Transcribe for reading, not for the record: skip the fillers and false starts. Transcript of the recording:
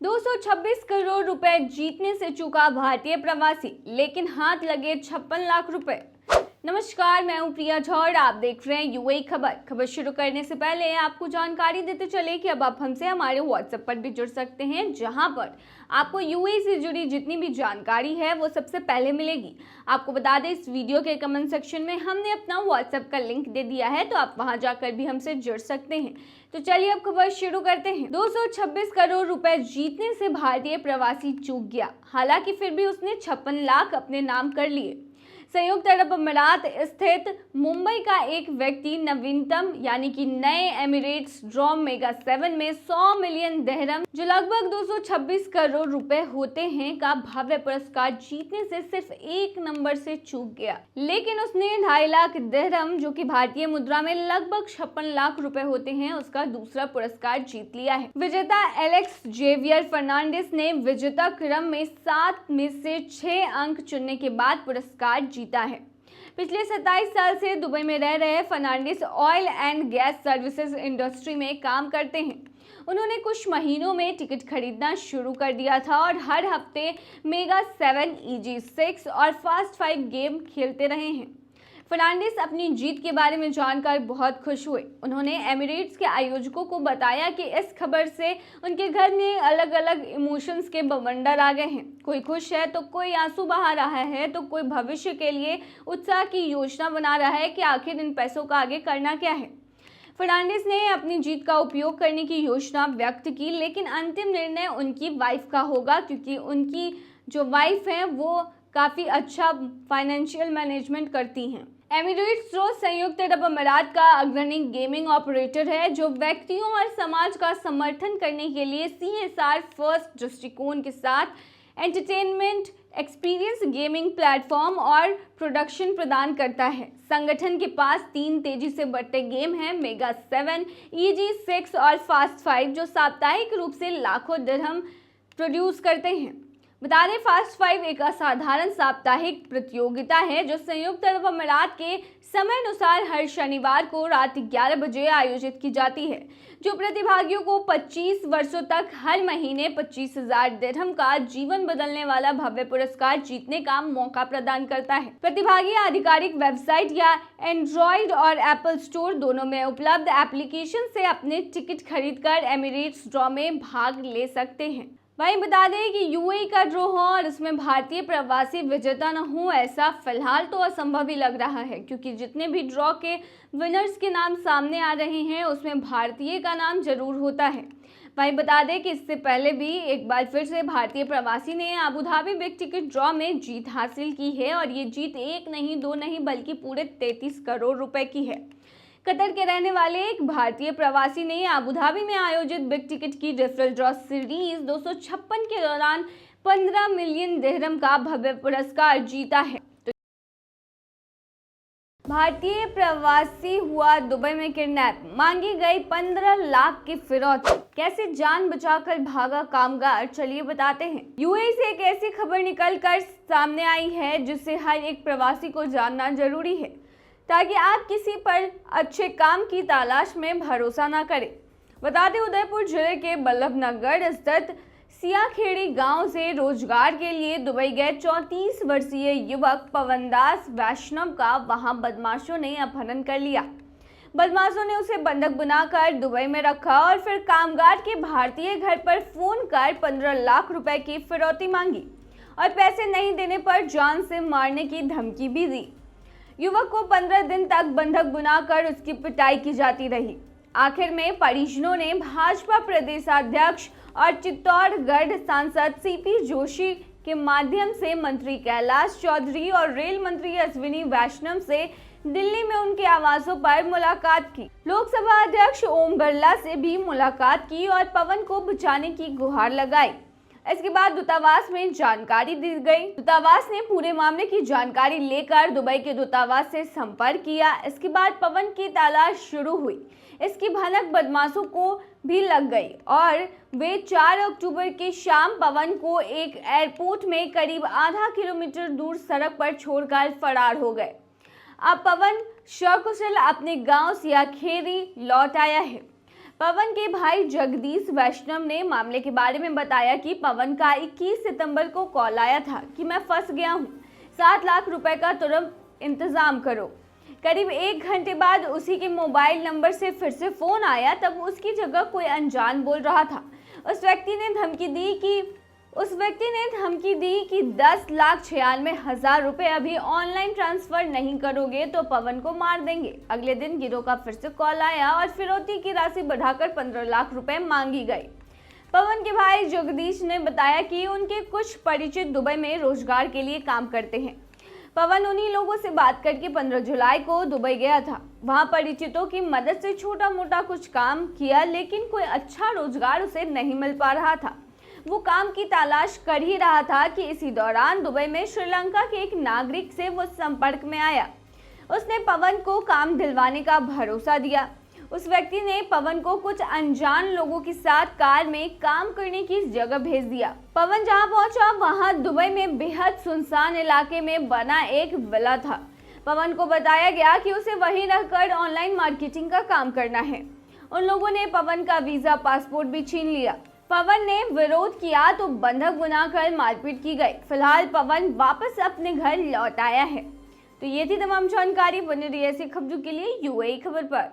226 करोड़ रुपए जीतने से चूका भारतीय प्रवासी, लेकिन हाथ लगे 56 लाख रुपए। नमस्कार, मैं हूं प्रिया झौड़। आप देख रहे हैं यूएई खबर। शुरू करने से पहले आपको जानकारी देते चले कि अब आप हमसे हमारे व्हाट्सएप पर भी जुड़ सकते हैं, जहां पर आपको यूएई से जुड़ी जितनी भी जानकारी है वो सबसे पहले मिलेगी। आपको बता दें, इस वीडियो के कमेंट सेक्शन में हमने अपना व्हाट्सएप का लिंक दे दिया है, तो आप वहां जाकर भी हमसे जुड़ सकते हैं। तो चलिए अब खबर शुरू करते हैं। 226 करोड़ रुपए जीतने से भारतीय प्रवासी चूक गया, हालांकि फिर भी उसने 56 लाख अपने नाम कर लिए। संयुक्त अरब अमीरात स्थित मुंबई का एक व्यक्ति नवीनतम यानी कि नए एमिरेट्स ड्रॉ मेगा 7 में 100 मिलियन दिरहम, जो लगभग 226 करोड़ रुपए होते हैं, का भव्य पुरस्कार जीतने से सिर्फ एक नंबर से चूक गया। लेकिन उसने 2.5 लाख दिरहम, जो कि भारतीय मुद्रा में लगभग 56 लाख रुपए होते हैं, उसका दूसरा पुरस्कार जीत लिया है। विजेता एलेक्स जेवियर फर्नांडिस ने विजेता क्रम में 7 में से 6 अंक चुनने के बाद पुरस्कार जीता है। पिछले 27 साल से दुबई में रह रहे Fernandes oil and gas services industry में काम करते हैं। उन्होंने कुछ महीनों में टिकट खरीदना शुरू कर दिया था और हर हफ्ते मेगा 7, EG6 और फास्ट 5 गेम खेलते रहे हैं। फर्नांडिस अपनी जीत के बारे में जानकर बहुत खुश हुए। उन्होंने एमिरेट्स के आयोजकों को बताया कि इस खबर से उनके घर में अलग अलग इमोशंस के बवंडर आ गए हैं। कोई खुश है तो कोई आंसू बहा रहा है, तो कोई भविष्य के लिए उत्साह की योजना बना रहा है कि आखिर इन पैसों का आगे करना क्या है। फर्नांडिस ने अपनी जीत का उपयोग करने की योजना व्यक्त की, लेकिन अंतिम निर्णय उनकी वाइफ का होगा, क्योंकि उनकी जो वाइफ है वो काफ़ी अच्छा फाइनेंशियल मैनेजमेट करती हैं। एमिरेट्स जो संयुक्त अरब अमीरात का अग्रणी गेमिंग ऑपरेटर है, जो व्यक्तियों और समाज का समर्थन करने के लिए CSR फर्स्ट दृष्टिकोण के साथ एंटरटेनमेंट एक्सपीरियंस गेमिंग प्लेटफॉर्म और प्रोडक्शन प्रदान करता है। संगठन के पास 3 तेजी से बढ़ते गेम हैं, मेगा 7, EG6 और फास्ट 5, जो साप्ताहिक रूप से लाखों दिरहम प्रोड्यूस करते हैं। बता दें, फास्ट 5 एक असाधारण साप्ताहिक प्रतियोगिता है जो संयुक्त अरब अमीरात के समय अनुसार हर शनिवार को रात 11 बजे आयोजित की जाती है, जो प्रतिभागियों को 25 वर्षों तक हर महीने 25,000 दिरहम का जीवन बदलने वाला भव्य पुरस्कार जीतने का मौका प्रदान करता है। प्रतिभागी आधिकारिक वेबसाइट या एंड्रॉइड और एप्पल स्टोर दोनों में उपलब्ध एप्लीकेशन से अपने टिकट खरीदकर एमिरेट्स ड्रॉ में भाग ले सकते हैं। वहीं बता दें कि यूएई का ड्रॉ हो और इसमें भारतीय प्रवासी विजेता न हो, ऐसा फिलहाल तो असंभव ही लग रहा है, क्योंकि जितने भी ड्रॉ के विनर्स के नाम सामने आ रहे हैं उसमें भारतीय का नाम जरूर होता है। वहीं बता दें कि इससे पहले भी एक बार फिर से भारतीय प्रवासी ने Abu Dhabi big ticket draw में जीत हासिल की है, और ये जीत 1 नहीं 2 नहीं बल्कि पूरे 33 करोड़ रुपए की है। कतर के रहने वाले एक भारतीय प्रवासी ने अबू धाबी में आयोजित बिग टिकट की रेफरल ड्रॉ सीरीज 256 के दौरान 15 मिलियन दिरहम का भव्य पुरस्कार जीता है। भारतीय प्रवासी हुआ दुबई में किडनैप, मांगी गई 15 लाख की फिरौती, कैसे जान बचाकर भागा कामगार, चलिए बताते हैं। यूएई से एक ऐसी खबर निकलकर सामने आई है जिससे हर एक प्रवासी को जानना जरूरी है, ताकि आप किसी पर अच्छे काम की तलाश में भरोसा ना करें। बता दें, उदयपुर जिले के बल्लभनगर स्थित सियाखेड़ी गांव से रोजगार के लिए दुबई गए 34 वर्षीय युवक पवनदास वैष्णव का वहां बदमाशों ने अपहरण कर लिया। बदमाशों ने उसे बंधक बनाकर दुबई में रखा और फिर कामगार के भारतीय घर पर फोन कर 15 लाख रुपए की फिरौती मांगी और पैसे नहीं देने पर जान से मारने की धमकी भी दी। युवक को 15 दिन तक बंधक बनाकर उसकी पिटाई की जाती रही। आखिर में परिजनों ने भाजपा प्रदेशाध्यक्ष और चित्तौड़गढ़ सांसद CP जोशी के माध्यम से मंत्री कैलाश चौधरी और रेल मंत्री अश्विनी वैष्णव से दिल्ली में उनके आवासों पर मुलाकात की। लोकसभा अध्यक्ष ओम बिरला से भी मुलाकात की और पवन को बचाने की गुहार लगाई। इसके बाद दूतावास में जानकारी दी गई। दूतावास ने पूरे मामले की जानकारी लेकर दुबई के दूतावास से संपर्क किया। इसके बाद पवन की तलाश शुरू हुई। इसकी भनक बदमाशों को भी लग गई और वे 4 अक्टूबर की शाम पवन को एक एयरपोर्ट में करीब आधा किलोमीटर दूर सड़क पर छोड़कर फरार हो गए। अब पवन सकुशल अपने गांव सियाखेड़ी लौट आया है। पवन के भाई जगदीश वैष्णव ने मामले के बारे में बताया कि पवन का 21 सितंबर को कॉल आया था कि मैं फंस गया हूँ, 7 लाख रुपए का तुरंत इंतजाम करो। करीब 1 घंटे बाद उसी के मोबाइल नंबर से फिर से फोन आया, तब उसकी जगह कोई अनजान बोल रहा था। उस व्यक्ति ने धमकी दी कि 10,96,000 रुपए अभी ऑनलाइन ट्रांसफर नहीं करोगे तो पवन को मार देंगे। अगले दिन गिरोह का फिर से कॉल आया और फिरौती की राशि बढ़ाकर 15 लाख रुपए मांगी गई। पवन के भाई जगदीश ने बताया कि उनके कुछ परिचित दुबई में रोजगार के लिए काम करते हैं। पवन उन्हीं लोगों से बात करके 15 जुलाई को दुबई गया था। वहां परिचितों की मदद से छोटा मोटा कुछ काम किया, लेकिन कोई अच्छा रोजगार उसे नहीं मिल पा रहा था। वो काम की तलाश कर ही रहा था कि इसी दौरान दुबई में श्रीलंका के एक नागरिक से वो संपर्क में आया। उसने पवन को काम दिलवाने का भरोसा दिया। उस व्यक्ति ने पवन को कुछ अनजान लोगों के साथ कार में काम करने की जगह भेज दिया। पवन जहां पहुंचा वहां दुबई में बेहद सुनसान इलाके में बना एक विला था। पवन को बताया गया कि उसे वहीं रहकर ऑनलाइन मार्केटिंग का काम करना है। उन लोगों ने पवन का वीजा पासपोर्ट भी छीन लिया। पवन ने विरोध किया तो बंधक बनाकर मारपीट की गई। फिलहाल पवन वापस अपने घर लौट आया है। तो ये थी तमाम जानकारी। बने रहिए ऐसी खबरों के लिए यूएई खबर पर।